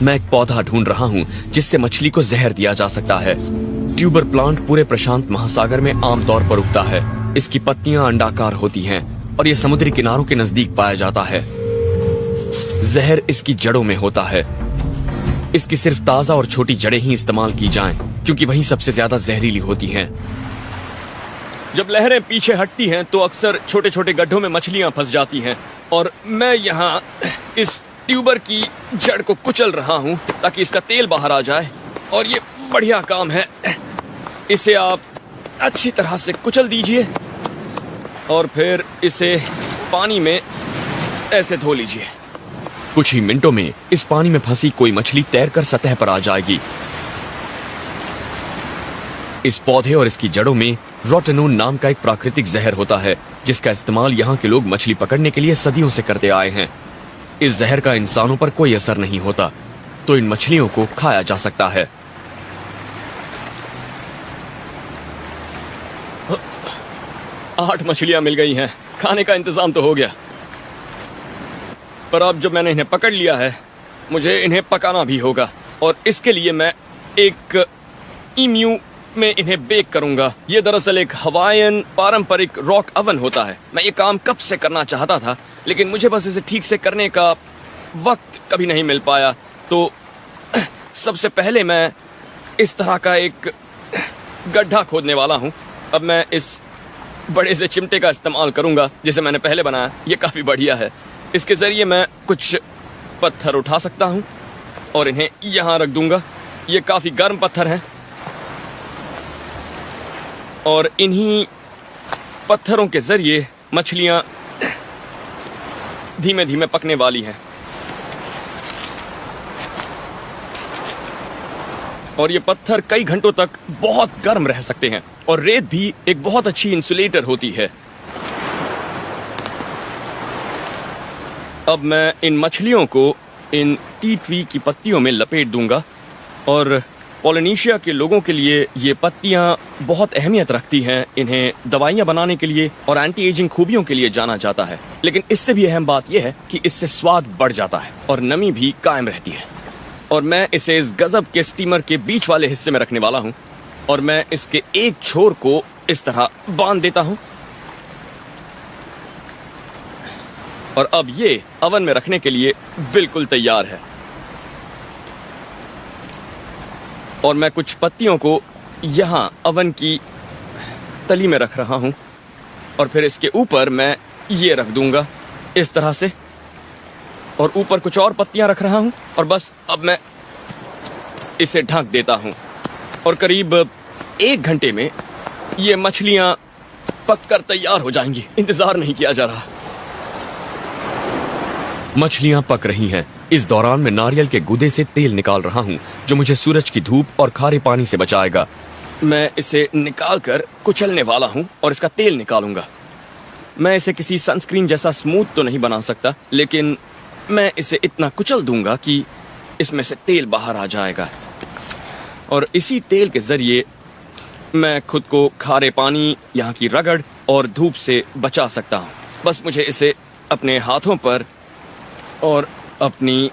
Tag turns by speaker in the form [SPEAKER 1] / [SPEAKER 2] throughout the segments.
[SPEAKER 1] मैं एक पौधा ढूंढ रहा हूँ जिससे मछली को जहर दिया जा सकता है। ट्यूबर प्लांट पूरे प्रशांत महासागर में आमतौर पर उगता है। इसकी पत्तियां अंडाकार होती हैं और यह समुद्री किनारों के नजदीक पाया जाता है। जहर इसकी जड़ों में होता है। इसकी सिर्फ ताजा और छोटी जड़ें ही इस्तेमाल की जाएं, क्योंकि वही सबसे ज्यादा जहरीली होती हैं। जब लहरें पीछे हटती हैं तो अक्सर छोटे छोटे गड्ढों में मछलियां फंस जाती हैं और मैं यहाँ इस ट्यूबर की जड़ को कुचल रहा हूँ ताकि इसका तेल बाहर आ जाए। और ये बढ़िया काम है। इसे आप अच्छी तरह से कुचल दीजिए और फिर इसे पानी में ऐसे धो लीजिए। कुछ ही मिनटों में इस पानी में फंसी कोई मछली तैरकर सतह पर आ जाएगी। इस पौधे और इसकी जड़ों में रोटेनोन नाम का एक प्राकृतिक जहर होता है, जिसका इस्तेमाल यहाँ के लोग मछली पकड़ने के लिए सदियों से करते आए हैं। इस जहर का इंसानों पर कोई असर नहीं होता, तो इन मछलियों को खाया जा सकता है। आठ मछलियां मिल गई हैं। खाने का इंतजाम तो हो गया, पर अब जब मैंने इन्हें पकड़ लिया है, मुझे इन्हें पकाना भी होगा। और इसके लिए मैं एक ईम्यू में इन्हें बेक करूंगा। ये दरअसल एक हवाईयन पारंपरिक रॉक ओवन होता है। मैं ये काम कब से करना चाहता था, लेकिन मुझे बस इसे ठीक से करने का वक्त कभी नहीं मिल पाया। तो सबसे पहले मैं इस तरह का एक गड्ढा खोदने वाला हूँ। अब मैं इस बड़े से चिमटे का इस्तेमाल करूंगा जिसे मैंने पहले बनाया। ये काफी बढ़िया है। इसके जरिए मैं कुछ पत्थर उठा सकता हूँ और इन्हें यहाँ रख दूंगा। ये काफी गर्म पत्थर हैं और इन्हीं पत्थरों के जरिए मछलियां धीमे धीमे पकने वाली हैं। और ये पत्थर कई घंटों तक बहुत गर्म रह सकते हैं और रेत भी एक बहुत अच्छी इंसुलेटर होती है। अब मैं इन मछलियों को इन टी ट्री की पत्तियों में लपेट दूंगा। और पोलिनेशिया के लोगों के लिए ये पत्तियां बहुत अहमियत रखती हैं। इन्हें दवाइयां बनाने के लिए और एंटी एजिंग खूबियों के लिए जाना जाता है। लेकिन इससे भी अहम बात यह है कि इससे स्वाद बढ़ जाता है और नमी भी कायम रहती है। और मैं इसे इस गजब के स्टीमर के बीच वाले हिस्से में रखने वाला हूं और मैं इसके एक छोर को इस तरह बांध देता हूं। और अब ये ओवन में रखने के लिए बिल्कुल तैयार है। और मैं कुछ पत्तियों को यहाँ ओवन की तली में रख रहा हूँ और फिर इसके ऊपर मैं ये रख दूंगा इस तरह से। और ऊपर कुछ और पत्तियां रख रहा हूँ और बस अब मैं इसे ढक देता हूँ। और करीब 1 घंटे में ये मछलियाँ पककर तैयार हो जाएंगी। इंतजार नहीं किया जा रहा। मछलियां पक रही हैं। इस दौरान मैं नारियल के गूदे से तेल निकाल रहा हूं, जो मुझे सूरज की धूप और खारे पानी से बचाएगा। मैं इसे निकालकर कुचलने वाला हूं और इसका तेल निकालूंगा। मैं इसे किसी सनस्क्रीन जैसा स्मूथ तो नहीं बना सकता, लेकिन मैं इसे इतना कुचल दूंगा कि इसमें से तेल बाहर आ जाएगा। और इसी तेल के जरिए मैं खुद को खारे पानी, यहाँ की रगड़ और धूप से बचा सकता हूँ। बस मुझे इसे अपने हाथों पर और अपनी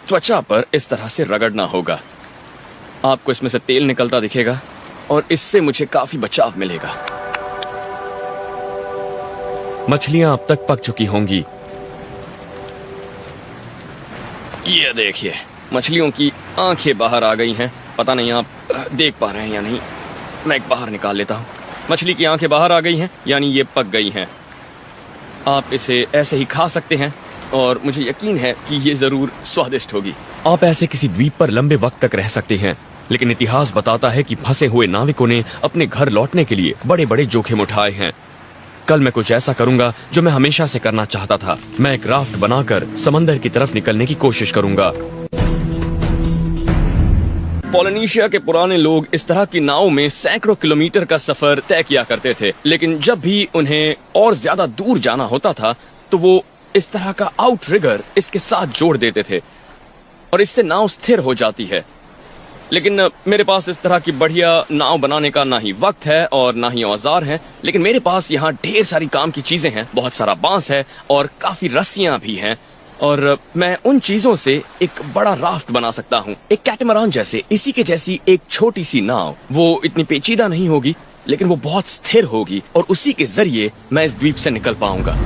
[SPEAKER 1] त्वचा पर इस तरह से रगड़ना होगा। आपको इसमें से तेल निकलता दिखेगा और इससे मुझे काफी बचाव मिलेगा। मछलियां अब तक पक चुकी होंगी। ये देखिए, मछलियों की आंखें बाहर आ गई हैं। पता नहीं आप देख पा रहे हैं या नहीं। मैं एक बाहर निकाल लेता हूँ। मछली की आंखें बाहर आ गई हैं, यानी ये पक गई हैं। आप इसे ऐसे ही खा सकते हैं और मुझे यकीन है कि ये जरूर स्वादिष्ट होगी। आप ऐसे किसी द्वीप पर लंबे वक्त तक रह सकते हैं, लेकिन इतिहास बताता है कि फंसे हुए नाविकों ने अपने घर लौटने के लिए बड़े बड़े जोखिम उठाए हैं। कल मैं कुछ ऐसा करूंगा जो मैं हमेशा से करना चाहता था। मैं एक राफ्ट बनाकर समंदर की तरफ निकलने की कोशिश करूंगा। पोलिनेशिया के पुराने लोग इस तरह की नाव में सैकड़ों किलोमीटर का सफर तय किया करते थे, लेकिन जब भी उन्हें और ज्यादा दूर जाना होता था तो वो इस तरह का आउटरिगर इसके साथ जोड़ देते थे और इससे नाव स्थिर हो जाती है। लेकिन मेरे पास इस तरह की बढ़िया नाव बनाने का ना ही वक्त है और ना ही औजार हैं। लेकिन मेरे पास यहाँ ढेर सारी काम की चीजें हैं। बहुत सारा बांस है और काफी रस्सियां भी हैं और मैं उन चीजों से एक बड़ा राफ्ट बना सकता हूँ, एक कैटमरान जैसे, इसी के जैसी एक छोटी सी नाव। वो इतनी पेचीदा नहीं होगी, लेकिन वो बहुत स्थिर होगी और उसी के जरिए मैं इस द्वीप से निकल पाऊंगा।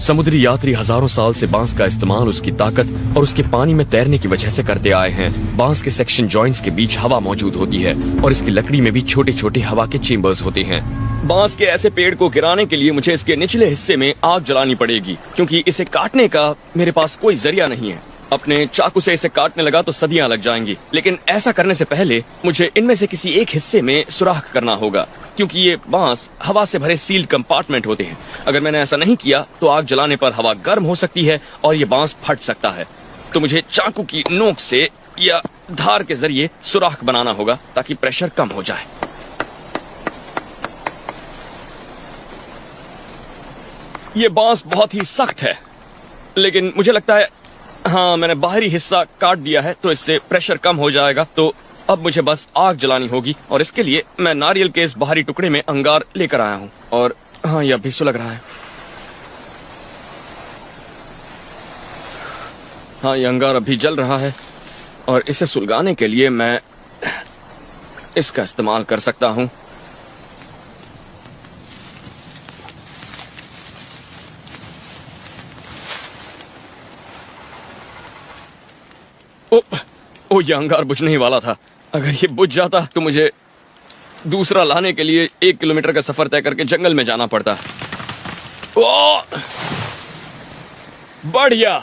[SPEAKER 1] समुद्री यात्री हजारों साल से बांस का इस्तेमाल उसकी ताकत और उसके पानी में तैरने की वजह से करते आए हैं। बांस के सेक्शन जॉइंट्स के बीच हवा मौजूद होती है और इसकी लकड़ी में भी छोटे छोटे हवा के चेम्बर्स होते हैं। बांस के ऐसे पेड़ को गिराने के लिए मुझे इसके निचले हिस्से में आग जलानी पड़ेगी, क्योंकि इसे काटने का मेरे पास कोई जरिया नहीं है। अपने चाकू से इसे काटने लगा तो सदियां लग जाएंगी, लेकिन ऐसा करने से पहले मुझे इनमें से किसी एक हिस्से में सुराख करना होगा, क्योंकि ये बांस हवा से भरे सील्ड कंपार्टमेंट होते हैं। अगर मैंने ऐसा नहीं किया तो आग जलाने पर हवा गर्म हो सकती है और ये बांस फट सकता है। तो मुझे चाकू की नोक से या धार के जरिए सुराख बनाना होगा ताकि प्रेशर कम हो जाए। ये बांस बहुत ही सख्त है, लेकिन मुझे लगता है हाँ, मैंने बाहरी हिस्सा काट दिया है तो इससे प्रेशर कम हो जाएगा। तो अब मुझे बस आग जलानी होगी और इसके लिए मैं नारियल के इस बाहरी टुकड़े में अंगार लेकर आया हूँ। और हाँ, यह अभी सुलग रहा है। हाँ, यह अंगार अभी जल रहा है और इसे सुलगाने के लिए मैं इसका इस्तेमाल कर सकता हूँ। ओ, यह अंगार बुझने ही वाला था। अगर ये बुझ जाता तो मुझे दूसरा लाने के लिए 1 किलोमीटर का सफर तय करके जंगल में जाना पड़ता। ओ, बढ़िया।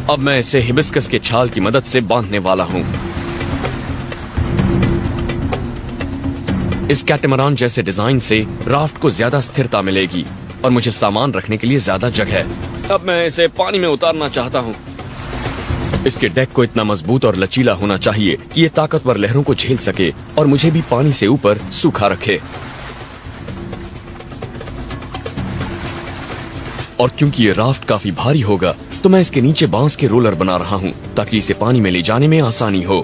[SPEAKER 1] अब मैं इसे हिबिस्कस के छाल की मदद से बांधने वाला हूं। इस कैटमरान जैसे डिजाइन से राफ्ट को ज्यादा स्थिरता मिलेगी और मुझे सामान रखने के लिए ज्यादा जगह। अब मैं इसे पानी में उतारना चाहता हूँ। इसके डेक को इतना मजबूत और लचीला होना चाहिए कि ये ताकतवर लहरों को झेल सके और मुझे भी पानी से ऊपर सूखा रखे। और क्योंकि ये राफ्ट काफी भारी होगा तो मैं इसके नीचे बांस के रोलर बना रहा हूँ ताकि इसे पानी में ले जाने में आसानी हो।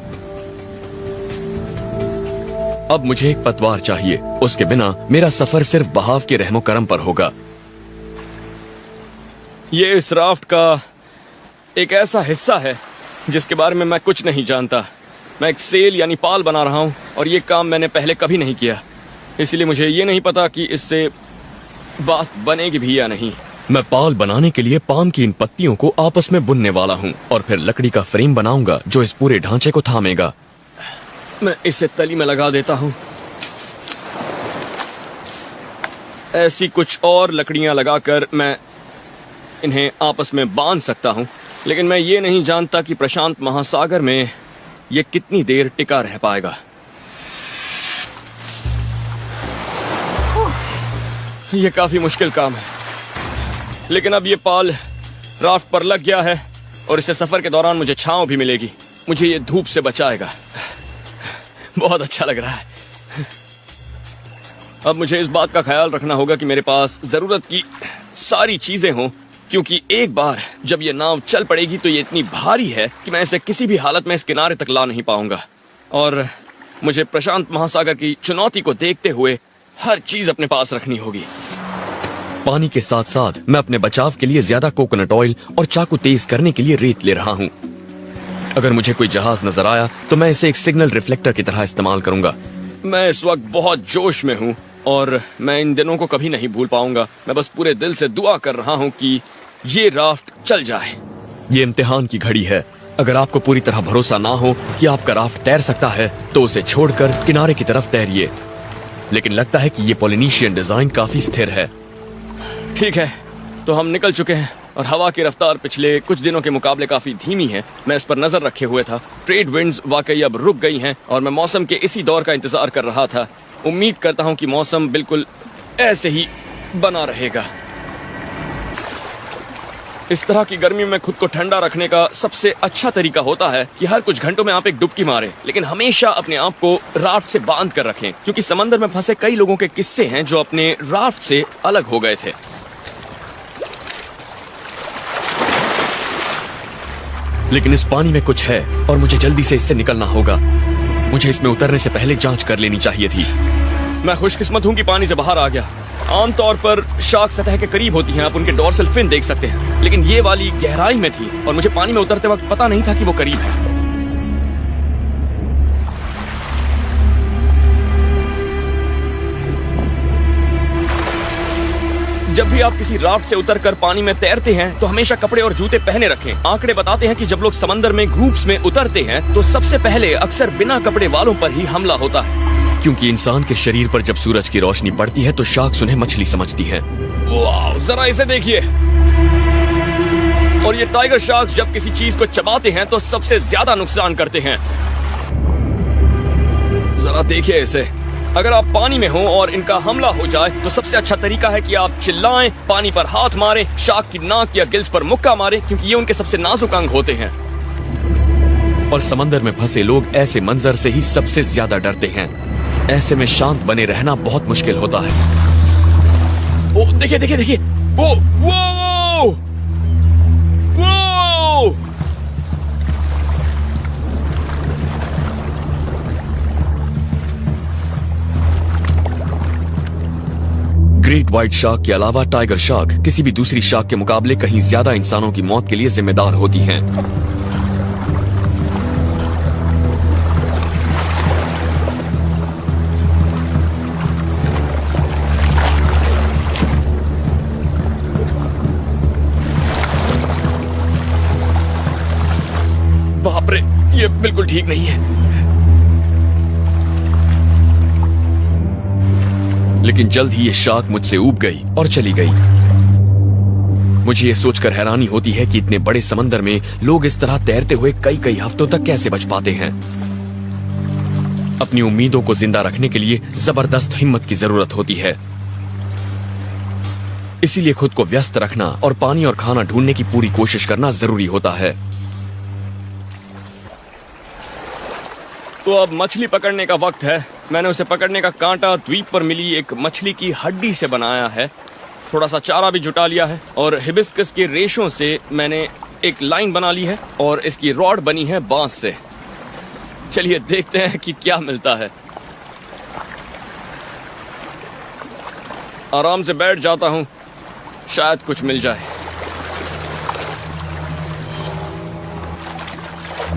[SPEAKER 1] अब मुझे एक पतवार चाहिए, उसके बिना मेरा सफर सिर्फ बहाव के रहमो करम पर होगा। ये इस राफ्ट का एक ऐसा हिस्सा है जिसके बारे में मैं कुछ नहीं जानता। मैं एक सेल यानी पाल बना रहा हूँ और ये काम मैंने पहले कभी नहीं किया, इसलिए मुझे ये नहीं पता कि इससे बात बनेगी भी या नहीं। मैं पाल बनाने के लिए पाम की इन पत्तियों को आपस में बुनने वाला हूँ और फिर लकड़ी का फ्रेम बनाऊंगा जो इस पूरे ढांचे को थामेगा। मैं इसे तली में लगा देता हूँ। ऐसी कुछ और लकड़ियां लगाकर मैं इन्हें आपस में बांध सकता हूँ, लेकिन मैं ये नहीं जानता कि प्रशांत महासागर में ये कितनी देर टिका रह पाएगा। ये काफी मुश्किल काम है, लेकिन अब ये पाल राफ्ट पर लग गया है और इसे सफर के दौरान मुझे छांव भी मिलेगी। मुझे ये धूप से बचाएगा। बहुत अच्छा लग रहा है। अब मुझे इस बात का ख्याल रखना होगा कि मेरे पास जरूरत की सारी चीजें हों, क्योंकि एक बार जब ये नाव चल पड़ेगी तो ये इतनी भारी है कि मैं इसे किसी भी हालत में इस किनारे तक ला नहीं पाऊंगा। और मुझे प्रशांत महासागर की चुनौती को देखते हुए हर चीज अपने पास रखनी होगी। पानी के साथ साथ मैं अपने बचाव के लिए ज्यादा कोकोनट ऑयल और चाकू तेज करने के लिए रेत ले रहा हूँ। अगर मुझे कोई जहाज नजर आया तो मैं इसे एक सिग्नल रिफ्लेक्टर की तरह इस्तेमाल करूंगा। मैं इस वक्त बहुत जोश में हूँ और मैं इन दिनों को कभी नहीं भूल पाऊंगा। मैं बस पूरे दिल से दुआ कर रहा हूँ कि ये राफ्ट चल जाए। ये इम्तिहान की घड़ी है। अगर आपको पूरी तरह भरोसा ना हो कि आपका राफ्ट तैर सकता है तो उसे छोड़कर किनारे की तरफ तैरिए। लेकिन लगता है कि ये पोलिनेशियन डिजाइन काफी स्थिर है। ठीक है, तो हम निकल चुके हैं और हवा की रफ्तार पिछले कुछ दिनों के मुकाबले काफी धीमी है। मैं इस पर नजर रखे हुए था। ट्रेड विंड्स वाकई अब रुक गई हैं और मैं मौसम के इसी दौर का इंतजार कर रहा था। उम्मीद करता हूं कि मौसम बिल्कुल ऐसे ही बना रहेगा। इस तरह की गर्मी में खुद को ठंडा रखने का सबसे अच्छा तरीका होता है कि हर कुछ घंटों में आप एक डुबकी मारें, लेकिन हमेशा अपने आप को राफ्ट से बांध कर रखें, क्योंकि समंदर में फंसे कई लोगों के किस्से हैं जो अपने राफ्ट से अलग हो गए थे। लेकिन इस पानी में कुछ है और मुझे जल्दी से इससे निकलना होगा। मुझे इसमें उतरने से पहले जांच कर लेनी चाहिए थी। मैं खुशकिस्मत हूँ कि पानी से बाहर आ गया। आमतौर पर शार्क सतह के करीब होती हैं, आप उनके डोर्सल फिन देख सकते हैं, लेकिन ये वाली गहराई में थी और मुझे पानी में उतरते वक्त पता नहीं था कि वो करीब है। जब भी आप किसी राफ्ट से उतरकर पानी में तैरते हैं तो हमेशा कपड़े और जूते पहने रखें। आंकड़े बताते हैं कि जब लोग समंदर में ग्रुप्स में उतरते हैं तो सबसे पहले अक्सर बिना कपड़े वालों पर ही हमला होता है, क्योंकि इंसान के शरीर पर जब सूरज की रोशनी पड़ती है तो शार्क्स उन्हें मछली समझती हैं। वाह, जरा इसे देखिए। और ये टाइगर शार्क्स जब किसी चीज को चबाते हैं तो सबसे ज्यादा नुकसान करते हैं। जरा देखिए इसे। अगर आप पानी में हो और इनका हमला हो जाए तो सबसे अच्छा तरीका है कि आप चिल्लाएं, पानी पर हाथ मारें, शार्क की नाक या गिल्स पर मुक्का मारें, क्योंकि ये उनके सबसे नाजुक अंग होते हैं। और समंदर में फंसे लोग ऐसे मंजर से ही सबसे ज्यादा डरते हैं। ऐसे में शांत बने रहना बहुत मुश्किल होता है। ओ देखिए देखिए देखिए, वो वो वो ग्रेट व्हाइट शार्क के अलावा टाइगर शार्क किसी भी दूसरी शार्क के मुकाबले कहीं ज्यादा इंसानों की मौत के लिए जिम्मेदार होती हैं। बाप रे, ये बिल्कुल ठीक नहीं है। लेकिन जल्द ही ये शार्क मुझसे ऊब गई और चली गई। मुझे ये सोचकर हैरानी होती है कि इतने बड़े समंदर में लोग इस तरह तैरते हुए कई कई हफ्तों तक कैसे बच पाते हैं। अपनी उम्मीदों को जिंदा रखने के लिए जबरदस्त हिम्मत की जरूरत होती है। इसीलिए खुद को व्यस्त रखना और पानी और खाना ढूंढने की पूरी कोशिश करना जरूरी होता है। तो अब मछली पकड़ने का वक्त है। मैंने उसे पकड़ने का कांटा द्वीप पर मिली एक मछली की हड्डी से बनाया है। थोड़ा सा चारा भी जुटा लिया है और हिबिस्कस के रेशों से मैंने एक लाइन बना ली है और इसकी रॉड बनी है बांस से। चलिए देखते हैं कि क्या मिलता है। आराम से बैठ जाता हूं, शायद कुछ मिल जाए।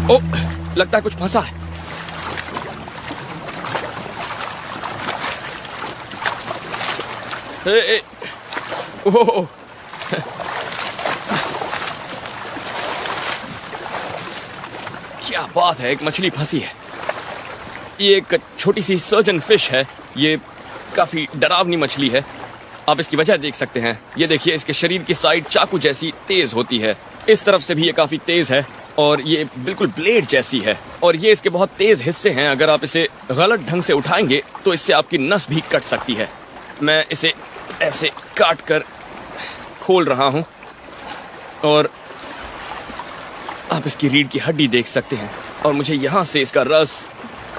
[SPEAKER 1] ओ, लगता है कुछ फंसा है। ओह, क्या बात है, एक मछली फंसी है। ये एक छोटी सी सर्जन फिश है। ये काफी डरावनी मछली है। आप इसकी वजह देख सकते हैं। ये देखिए, इसके शरीर की साइड चाकू जैसी तेज होती है। इस तरफ से भी ये काफी तेज है और ये बिल्कुल ब्लेड जैसी है। और ये इसके बहुत तेज हिस्से हैं। अगर आप इसे गलत ढंग से उठाएंगे तो इससे आपकी नस भी कट सकती है। मैं इसे ऐसे काट कर खोल रहा हूं और आप इसकी रीढ़ की हड्डी देख सकते हैं और मुझे यहां से इसका रस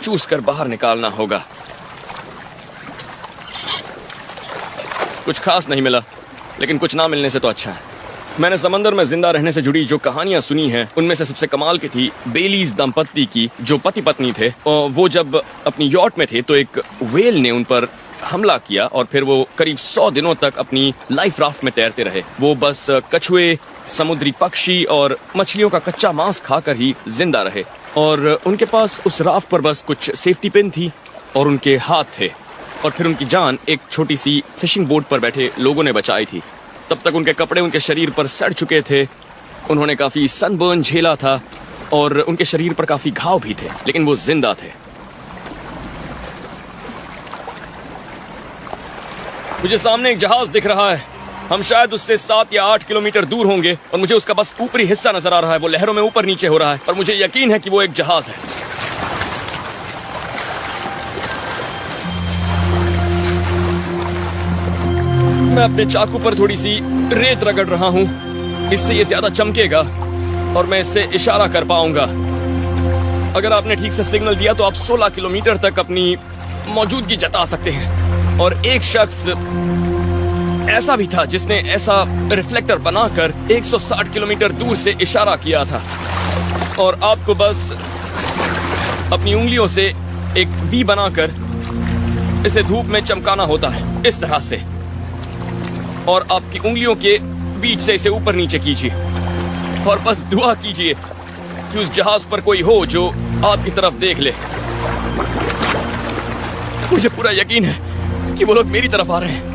[SPEAKER 1] चूस कर बाहर निकालना होगा। कुछ खास नहीं मिला, लेकिन कुछ ना मिलने से तो अच्छा है। मैंने समंदर में जिंदा रहने से जुड़ी जो कहानियां सुनी हैं, उनमें से सबसे कमाल की थी बेलीज दंपत्ति की, जो पति पत्नी थे। और वो जब अपनी यॉट में थे तो एक व्हेल ने उन पर हमला किया और फिर वो करीब 100 दिनों तक अपनी लाइफ राफ्ट में तैरते रहे। वो बस कछुए, समुद्री पक्षी और मछलियों का कच्चा मांस खाकर ही जिंदा रहे। और उनके पास उस राफ्ट पर बस कुछ सेफ्टी पिन थी और उनके हाथ थे। और फिर उनकी जान एक छोटी सी फिशिंग बोट पर बैठे लोगों ने बचाई थी। तब तक उनके कपड़े उनके शरीर पर सड़ चुके थे। उन्होंने काफी सनबर्न झेला था और उनके शरीर पर काफी घाव भी थे, लेकिन वो जिंदा थे। मुझे सामने एक जहाज दिख रहा है। हम शायद उससे 7 या 8 किलोमीटर दूर होंगे और मुझे उसका बस ऊपरी हिस्सा नजर आ रहा है। वो लहरों में ऊपर नीचे हो रहा है और मुझे यकीन है कि वो एक जहाज है। मैं अपने चाकू पर थोड़ी सी रेत रगड़ रहा हूं। इससे ये ज्यादा चमकेगा और मैं इससे इशारा कर पाऊंगा। अगर आपने ठीक से सिग्नल दिया तो आप 16 किलोमीटर तक अपनी मौजूदगी जता सकते हैं। और एक शख्स ऐसा भी था जिसने ऐसा रिफ्लेक्टर बनाकर 160 किलोमीटर दूर से इशारा किया था। और आपको बस अपनी उंगलियों से एक वी बनाकर इसे धूप में चमकाना होता है इस तरह से, और आपकी उंगलियों के बीच से इसे ऊपर नीचे कीजिए और बस दुआ कीजिए कि उस जहाज पर कोई हो जो आपकी तरफ देख ले। मुझे पूरा यकीन है कि वो लोग मेरी तरफ आ रहे हैं।